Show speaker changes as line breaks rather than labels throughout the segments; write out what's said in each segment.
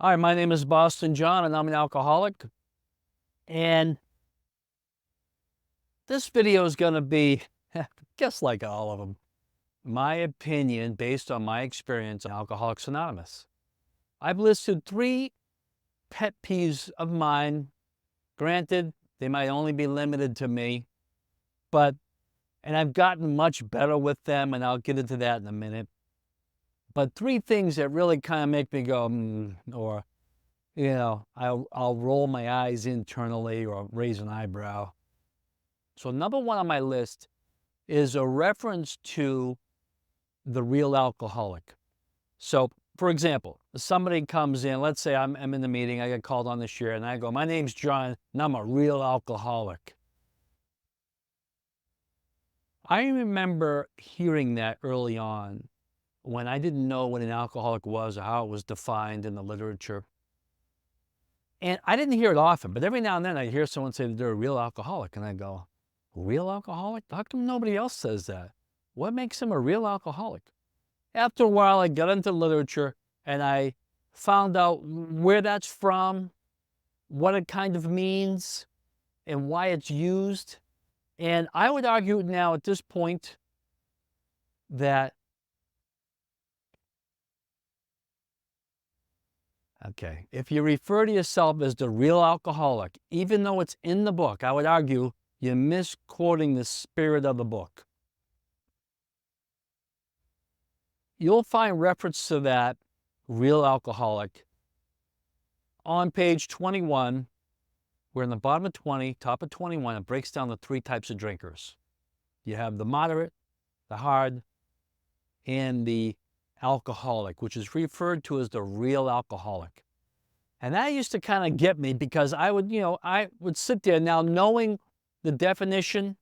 Hi, my name is Boston John, and I'm an alcoholic. And this video is going to be, just like all of them, my opinion based on my experience in Alcoholics Anonymous. I've listed 3 pet peeves of mine. Granted, they might only be limited to me, and I've gotten much better with them, and I'll get into that in a minute. But 3 things that really kind of make me go, or I'll roll my eyes internally or raise an eyebrow. So number 1 on my list is a reference to the real alcoholic. So, for example, somebody comes in, let's say I'm in the meeting, I get called on to share, and I go, my name's John, and I'm a real alcoholic. I remember hearing that early on when I didn't know what an alcoholic was or how it was defined in the literature. And I didn't hear it often, but every now and then I hear someone say that they're a real alcoholic, and I go, real alcoholic? How come nobody else says that? What makes him a real alcoholic? After a while, I got into literature and I found out where that's from, what it kind of means, and why it's used. And I would argue now at this point that, okay, if you refer to yourself as the real alcoholic, even though it's in the book, I would argue you're misquoting the spirit of the book. You'll find reference to that real alcoholic on page 21. We're in the bottom of 20, top of 21. It breaks down the 3 types of drinkers. You have the moderate, the hard, and the alcoholic, which is referred to as the real alcoholic. And that used to kind of get me because I would sit there now knowing the definition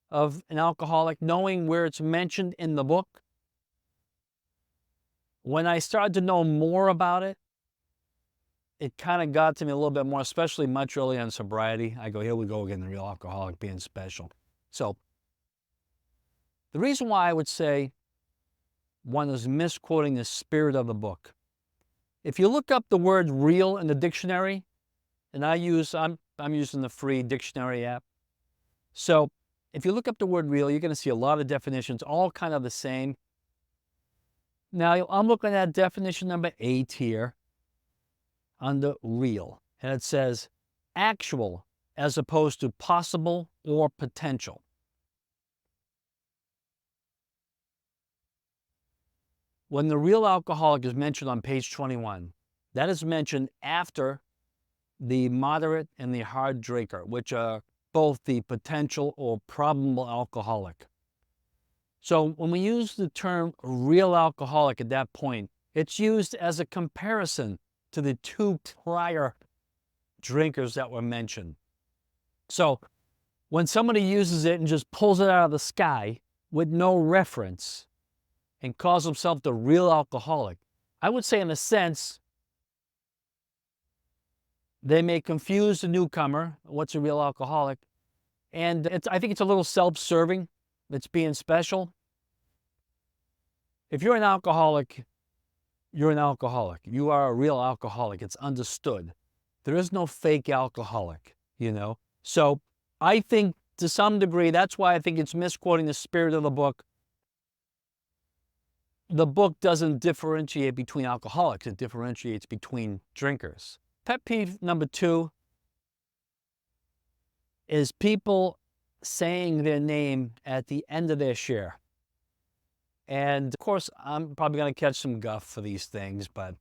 of an alcoholic, knowing where it's mentioned in the book. When I started to know more about it, it kind of got to me a little bit more, especially much earlier in sobriety. I go, here we go again, the real alcoholic being special. So the reason why I would say one is misquoting the spirit of the book. If you look up the word real in the dictionary, and I'm using the free dictionary app. So if you look up the word real, you're going to see a lot of definitions, all kind of the same. Now I'm looking at definition number 8 here under real, and it says actual as opposed to possible or potential. When the real alcoholic is mentioned on page 21, that is mentioned after the moderate and the hard drinker, which are both the potential or probable alcoholic. So when we use the term real alcoholic at that point, it's used as a comparison to the 2 prior drinkers that were mentioned. So when somebody uses it and just pulls it out of the sky with no reference and calls himself the real alcoholic, I would say in a sense, they may confuse the newcomer, what's a real alcoholic, and I think it's a little self-serving, it's being special. If you're an alcoholic, you're an alcoholic. You are a real alcoholic. It's understood. There is no fake alcoholic, So I think to some degree, that's why I think it's misquoting the spirit of the book. The book doesn't differentiate between alcoholics. It differentiates between drinkers. Pet peeve number 2 is people saying their name at the end of their share. And of course, I'm probably going to catch some guff for these things, but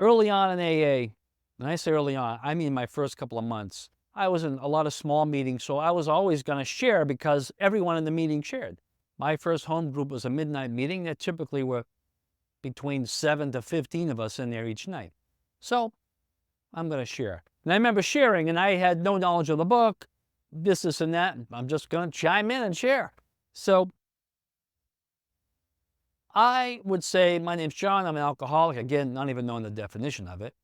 Early on in AA, when I say early on, I mean my first couple of months, I was in a lot of small meetings, so I was always going to share because everyone in the meeting shared. My first home group was a midnight meeting. There typically were between 7 to 15 of us in there each night. So I'm going to share. And I remember sharing, and I had no knowledge of the book, this, and that. I'm just going to chime in and share. So I would say, my name's John, I'm an alcoholic. Again, not even knowing the definition of it.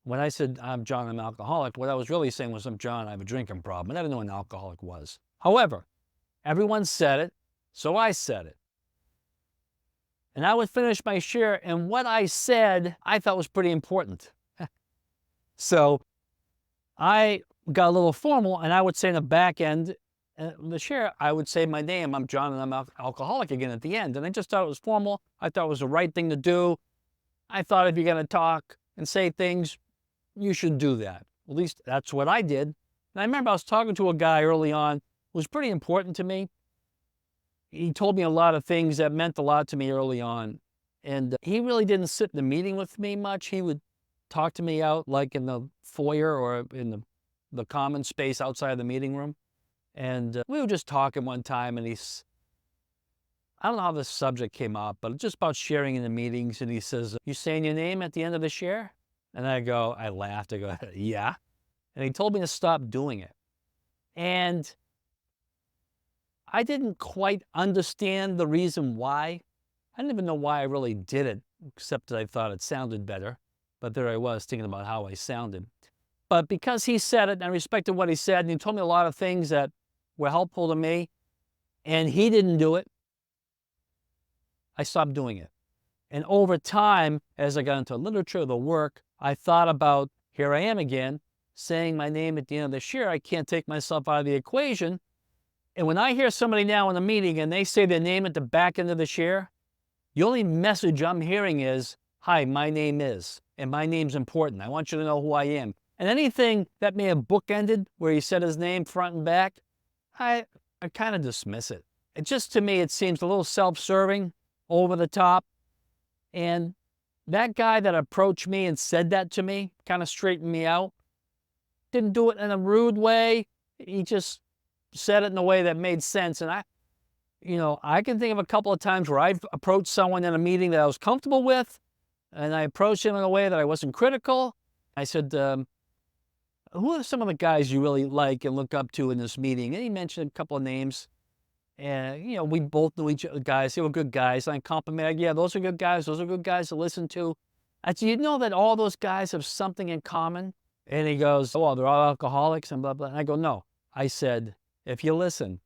When I said, I'm John, I'm an alcoholic, what I was really saying was, I'm John, I have a drinking problem. I didn't know what an alcoholic was. However, everyone said it, so I said it. And I would finish my share, and what I said, I thought was pretty important. So I got a little formal, and I would say in the back end, the share, I would say my name. I'm John, and I'm an alcoholic again at the end. And I just thought it was formal. I thought it was the right thing to do. I thought if you're going to talk and say things, you should do that. At least that's what I did. And I remember I was talking to a guy early on who was pretty important to me. He told me a lot of things that meant a lot to me early on. And he really didn't sit in the meeting with me much. He would talk to me out like in the foyer or in the common space outside of the meeting room. And we were just talking one time, and I don't know how this subject came up, but just about sharing in the meetings. And he says, "You saying your name at the end of the share?" And I laughed. I go, "Yeah." And he told me to stop doing it. And I didn't quite understand the reason why. I didn't even know why I really did it, except that I thought it sounded better. But there I was thinking about how I sounded. But because he said it, and I respected what he said, and he told me a lot of things that were helpful to me, and he didn't do it, I stopped doing it. And over time, as I got into literature, the work, I thought about, here I am again, saying my name at the end of the share. I can't take myself out of the equation. And when I hear somebody now in a meeting and they say their name at the back end of the share, the only message I'm hearing is, "Hi, my name is, and my name's important. I want you to know who I am." And anything that may have bookended where he said his name front and back, I kind of dismiss it. It just, to me, it seems a little self-serving, over the top. And that guy that approached me and said that to me, kind of straightened me out, didn't do it in a rude way. He just said it in a way that made sense. And I can think of a couple of times where I've approached someone in a meeting that I was comfortable with, and I approached him in a way that I wasn't critical. I said, "Who are some of the guys you really like and look up to in this meeting?" And he mentioned a couple of names. And, we both knew each other guys. They were good guys. And I complimented, "Yeah, those are good guys. Those are good guys to listen to." I said, "You know that all those guys have something in common?" And he goes, "Oh, well, they're all alcoholics and blah, blah." And I go, "No." I said, "If you listen,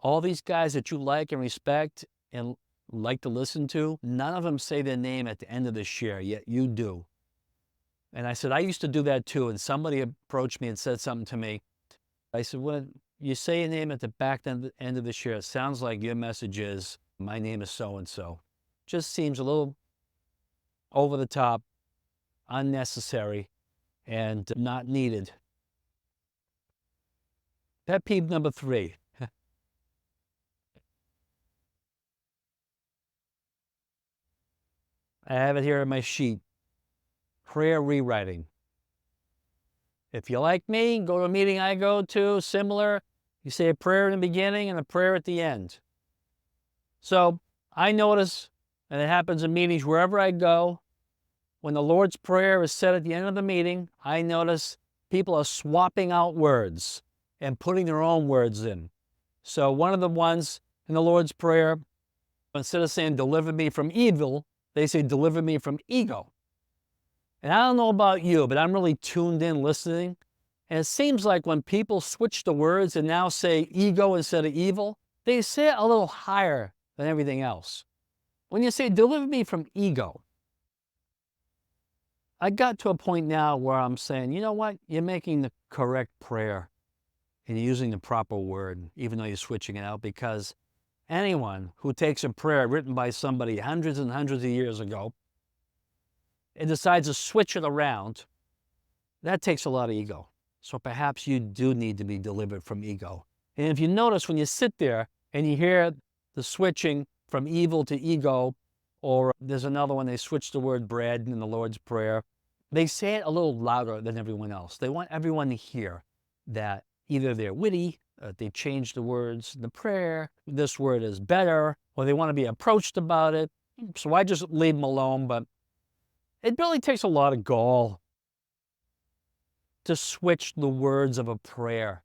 all these guys that you like and respect and like to listen to, none of them say their name at the end of the share, yet you do." And I said, "I used to do that too." And somebody approached me and said something to me. I said, "When you say your name at the back end of the share, it sounds like your message is, my name is so-and-so." Just seems a little over the top, unnecessary, and not needed. Pet peeve number 3. I have it here on my sheet. Prayer rewriting. If you like me, go to a meeting I go to, similar, you say a prayer in the beginning and a prayer at the end. So I notice, and it happens in meetings wherever I go, when the Lord's Prayer is said at the end of the meeting, I notice people are swapping out words and putting their own words in. So one of the ones in the Lord's Prayer, instead of saying, "Deliver me from evil," they say, "Deliver me from ego." And I don't know about you, but I'm really tuned in listening. And it seems like when people switch the words and now say ego instead of evil, they say it a little higher than everything else. When you say, "Deliver me from ego," I got to a point now where I'm saying, you know what? You're making the correct prayer and you're using the proper word, even though you're switching it out, because anyone who takes a prayer written by somebody hundreds and hundreds of years ago and decides to switch it around, that takes a lot of ego. So perhaps you do need to be delivered from ego. And if you notice, when you sit there and you hear the switching from evil to ego, or there's another one, they switch the word bread in the Lord's Prayer, they say it a little louder than everyone else. They want everyone to hear that either they're witty, they change the words in the prayer, this word is better, or they want to be approached about it. So I just leave them alone. But it really takes a lot of gall to switch the words of a prayer.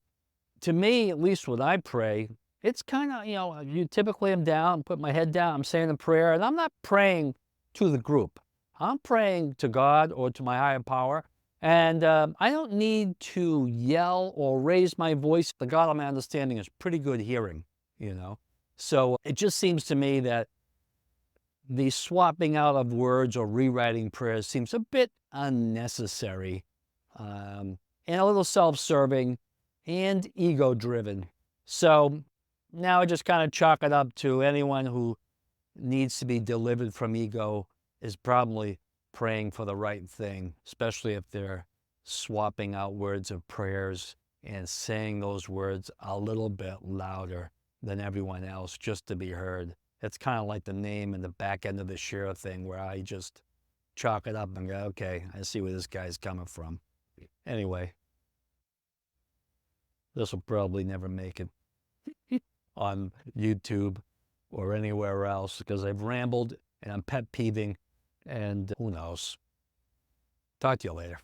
To me, at least when I pray, it's kind of, you typically am down, put my head down, I'm saying a prayer, and I'm not praying to the group. I'm praying to God or to my higher power. And I don't need to yell or raise my voice. The God of my understanding is pretty good hearing, So it just seems to me that the swapping out of words or rewriting prayers seems a bit unnecessary, and a little self-serving and ego-driven. So now I just kind of chalk it up to anyone who needs to be delivered from ego is probably praying for the right thing, especially if they're swapping out words of prayers and saying those words a little bit louder than everyone else just to be heard. It's kind of like the name and the back end of the share thing where I just chalk it up and go, okay, I see where this guy's coming from. Anyway, this will probably never make it on YouTube or anywhere else because I've rambled and I'm pet peeving and who knows. Talk to you later.